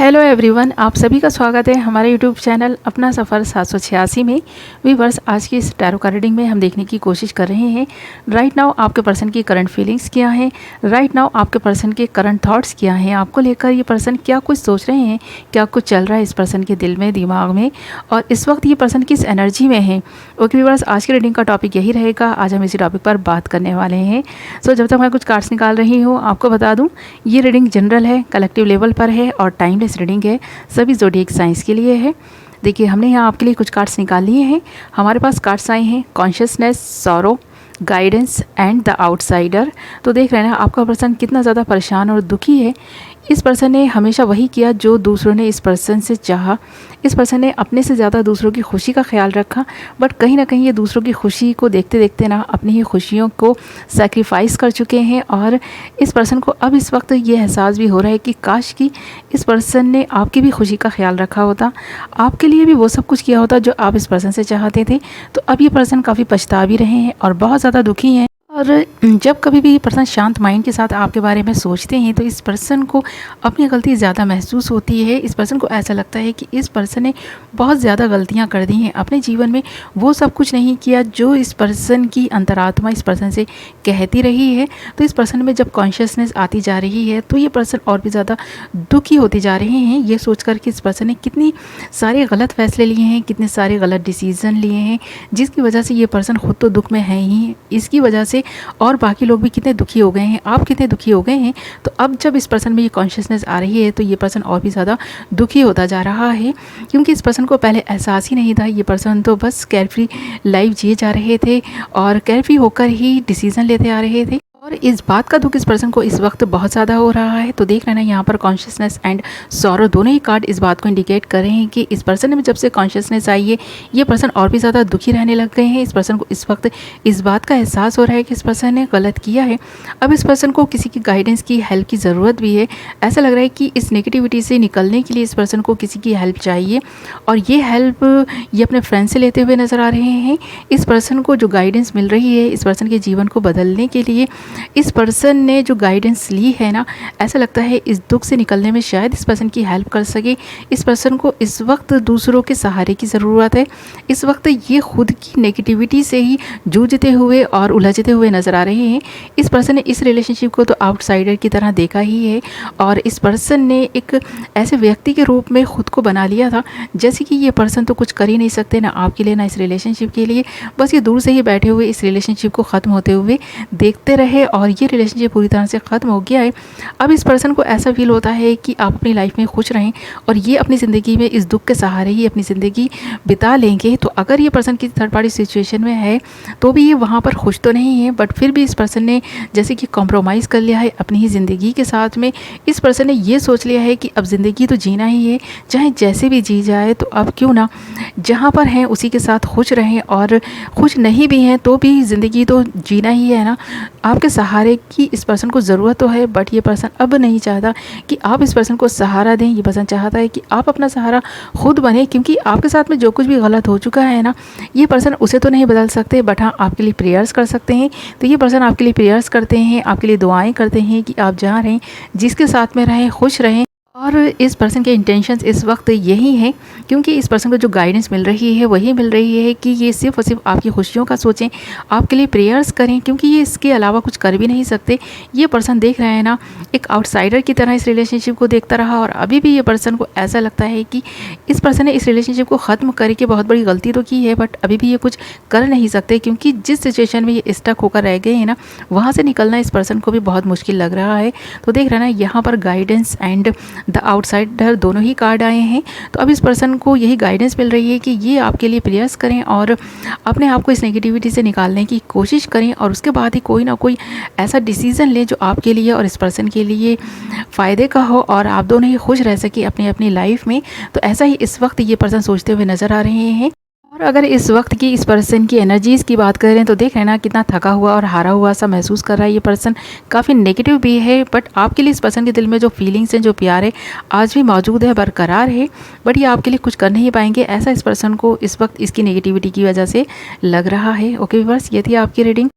Hello everyone, आप सभी का स्वागत है हमारे यूट्यूब चैनल अपना सफ़र 786 में। व्यूअर्स, आज की इस टैरो कार्ड रीडिंग में हम देखने की कोशिश कर रहे हैं राइट नाउ आपके पर्सन की करंट फीलिंग्स क्या है, राइट नाउ आपके पर्सन के करंट थॉट्स क्या हैं, आपको लेकर ये पर्सन क्या कुछ सोच रहे हैं, क्या कुछ चल रहा है इस पर्सन के दिल में, दिमाग में, और इस वक्त ये पर्सन किस एनर्जी में है। ओके व्यूअर्स, आज की रीडिंग का टॉपिक यही रहेगा। आज हम इसी टॉपिक पर बात करने वाले हैं। सो जब तक मैं कुछ कार्ड्स निकाल रही हूँ, आपको बता दूँ ये रीडिंग जनरल है, कलेक्टिव लेवल पर है और टाइमलेस रीडिंग है, सभी ज़ोडिएक साइंस के लिए है। देखिए, हमने यहाँ आपके लिए कुछ कार्ड्स निकाल लिए हैं। हमारे पास कार्ड्स आए हैं consciousness, sorrow, guidance and the outsider. तो देख रहे हैं ना आपका पर्सन कितना ज़्यादा परेशान और दुखी है। इस पर्सन ने हमेशा वही किया जो दूसरों ने इस पर्सन से चाहा। इस पर्सन ने अपने से ज़्यादा दूसरों की खुशी का ख्याल रखा, बट कहीं ना कहीं ये दूसरों की खुशी को देखते देखते ना अपनी ही खुशियों को सैक्रिफाइस कर चुके हैं। और इस पर्सन को अब इस वक्त ये एहसास भी हो रहा है कि काश कि इस पर्सन ने आपकी भी खुशी का ख्याल रखा होता, आपके लिए भी वो सब कुछ किया होता जो आप इस पर्सन से चाहते थे। तो अब ये पर्सन काफ़ी पछता भी रहे हैं और बहुत ज़्यादा दुखी हैं। और जब कभी भी ये पर्सन शांत माइंड के साथ आपके बारे में सोचते हैं तो इस पर्सन को अपनी गलती ज़्यादा महसूस होती है। इस पर्सन को ऐसा लगता है कि इस पर्सन ने बहुत ज़्यादा गलतियां कर दी हैं अपने जीवन में, वो सब कुछ नहीं किया जो इस पर्सन की अंतरात्मा इस पर्सन से कहती रही है। तो इस पर्सन में जब कॉन्शियसनेस आती जा रही है तो ये पर्सन और भी ज़्यादा दुखी होते जा रहे हैं, ये सोच कर कि इस पर्सन ने कितनी सारे गलत फैसले लिए हैं, कितने सारे गलत डिसीज़न लिए हैं, जिसकी वजह से ये पर्सन खुद तो दुख में है ही, इसकी वजह से और बाकी लोग भी कितने दुखी हो गए हैं, आप कितने दुखी हो गए हैं। तो अब जब इस पर्सन में ये कॉन्शियसनेस आ रही है तो ये पर्सन और भी ज़्यादा दुखी होता जा रहा है, क्योंकि इस पर्सन को पहले एहसास ही नहीं था। ये पर्सन तो बस केयरफ्री लाइफ जिए जा रहे थे और केयरफ्री होकर ही डिसीज़न लेते आ रहे थे, और इस बात का दुख इस पर्सन को इस वक्त बहुत ज़्यादा हो रहा है। तो देख लेना यहाँ पर कॉन्शियसनेस एंड सॉरो दोनों ही कार्ड इस बात को इंडिकेट कर रहे हैं कि इस पर्सन में जब से कॉन्शियसनेस आई है ये पर्सन और भी ज़्यादा दुखी रहने लग गए हैं। इस पर्सन को इस वक्त इस बात का एहसास हो रहा है कि इस पर्सन ने गलत किया है। अब इस पर्सन को किसी की गाइडेंस की, हेल्प की ज़रूरत भी है। ऐसा लग रहा है कि इस नेगेटिविटी से निकलने के लिए इस पर्सन को किसी की हेल्प चाहिए, और ये हेल्प ये अपने फ्रेंड से लेते हुए नज़र आ रहे हैं। इस पर्सन को जो गाइडेंस मिल रही है इस पर्सन के जीवन को बदलने के लिए, इस पर्सन ने जो गाइडेंस ली है ना, ऐसा लगता है इस दुख से निकलने में शायद इस पर्सन की हेल्प कर सके। इस पर्सन को इस वक्त दूसरों के सहारे की ज़रूरत है। इस वक्त ये खुद की नेगेटिविटी से ही जूझते हुए और उलझते हुए नज़र आ रहे हैं। इस पर्सन ने इस रिलेशनशिप को तो आउटसाइडर की तरह देखा ही है, और इस पर्सन ने एक ऐसे व्यक्ति के रूप में खुद को बना लिया था जैसे कि ये पर्सन तो कुछ कर ही नहीं सकते, ना आपके लिए ना इस रिलेशनशिप के लिए। बस ये दूर से ही बैठे हुए इस रिलेशनशिप को ख़त्म होते हुए देखते रहे, और ये रिलेशनशिप पूरी तरह से ख़त्म हो गया है। अब इस पर्सन को ऐसा फील होता है कि आप अपनी लाइफ में खुश रहें और ये अपनी ज़िंदगी में इस दुख के सहारे ही अपनी ज़िंदगी बिता लेंगे। तो अगर ये पर्सन किसी थर्ड पार्टी सिचुएशन में है तो भी ये वहाँ पर खुश तो नहीं है, बट फिर भी इस पर्सन ने जैसे कि कॉम्प्रोमाइज़ कर लिया है अपनी ही ज़िंदगी के साथ में। इस पर्सन ने ये सोच लिया है कि अब ज़िंदगी तो जीना ही है, चाहे जैसे भी जी जाए, तो अब क्यों ना जहाँ पर हैं उसी के साथ खुश रहें, और खुश नहीं भी हैं तो भी ज़िंदगी तो जीना ही है ना। आपके सहारे की इस पर्सन को ज़रूरत तो है, बट ये पर्सन अब नहीं चाहता कि आप इस पर्सन को सहारा दें। ये पर्सन चाहता है कि आप अपना सहारा खुद बने, क्योंकि आपके साथ में जो कुछ भी गलत हो चुका है ना, ये पर्सन उसे तो नहीं बदल सकते, बट हाँ आपके लिए प्रेयर्स कर सकते हैं। तो ये पर्सन आपके लिए प्रेयर्स करते हैं, आपके लिए दुआएं करते हैं कि आप जहाँ रहें, जिसके साथ में रहें, खुश रहें। और इस पर्सन के इंटेंशंस इस वक्त यही हैं, क्योंकि इस पर्सन को जो गाइडेंस मिल रही है वही मिल रही है कि ये सिर्फ और सिर्फ आपकी खुशियों का सोचें, आपके लिए प्रेयर्स करें, क्योंकि ये इसके अलावा कुछ कर भी नहीं सकते। ये पर्सन देख रहे हैं ना, एक आउटसाइडर की तरह इस रिलेशनशिप को देखता रहा, और अभी भी ये पर्सन को ऐसा लगता है कि इस पर्सन ने इस रिलेशनशिप को ख़त्म करके बहुत बड़ी गलती तो की है, बट अभी भी ये कुछ कर नहीं सकते, क्योंकि जिस सिचुएशन में ये स्टक होकर रह गए हैं ना, वहाँ से निकलना इस पर्सन को भी बहुत मुश्किल लग रहा है। तो देख रहे हैं ना, यहाँ पर गाइडेंस एंड द आउटसाइडर दोनों ही कार्ड आए हैं। तो अब इस पर्सन को यही गाइडेंस मिल रही है कि ये आपके लिए प्रयास करें और अपने आप को इस नेगेटिविटी से निकालने की कोशिश करें, और उसके बाद ही कोई ना कोई ऐसा डिसीज़न लें जो आपके लिए और इस पर्सन के लिए फ़ायदे का हो, और आप दोनों ही खुश रह सके अपनी अपनी लाइफ में। तो ऐसा ही इस वक्त ये पर्सन सोचते हुए नज़र आ रहे हैं। और अगर इस वक्त की इस पर्सन की एनर्जीज़ की बात करें तो देख रहे हैं ना, कितना थका हुआ और हारा हुआ सा महसूस कर रहा है ये पर्सन। काफ़ी नेगेटिव भी है, बट आपके लिए इस पर्सन के दिल में जो फीलिंग्स हैं, जो प्यार है, आज भी मौजूद है, बरकरार है, बट ये आपके लिए कुछ कर नहीं पाएंगे, ऐसा इस पर्सन को इस वक्त इसकी नेगेटिविटी की वजह से लग रहा है। ओके व्यूअर्स, ये थी आपकी रीडिंग।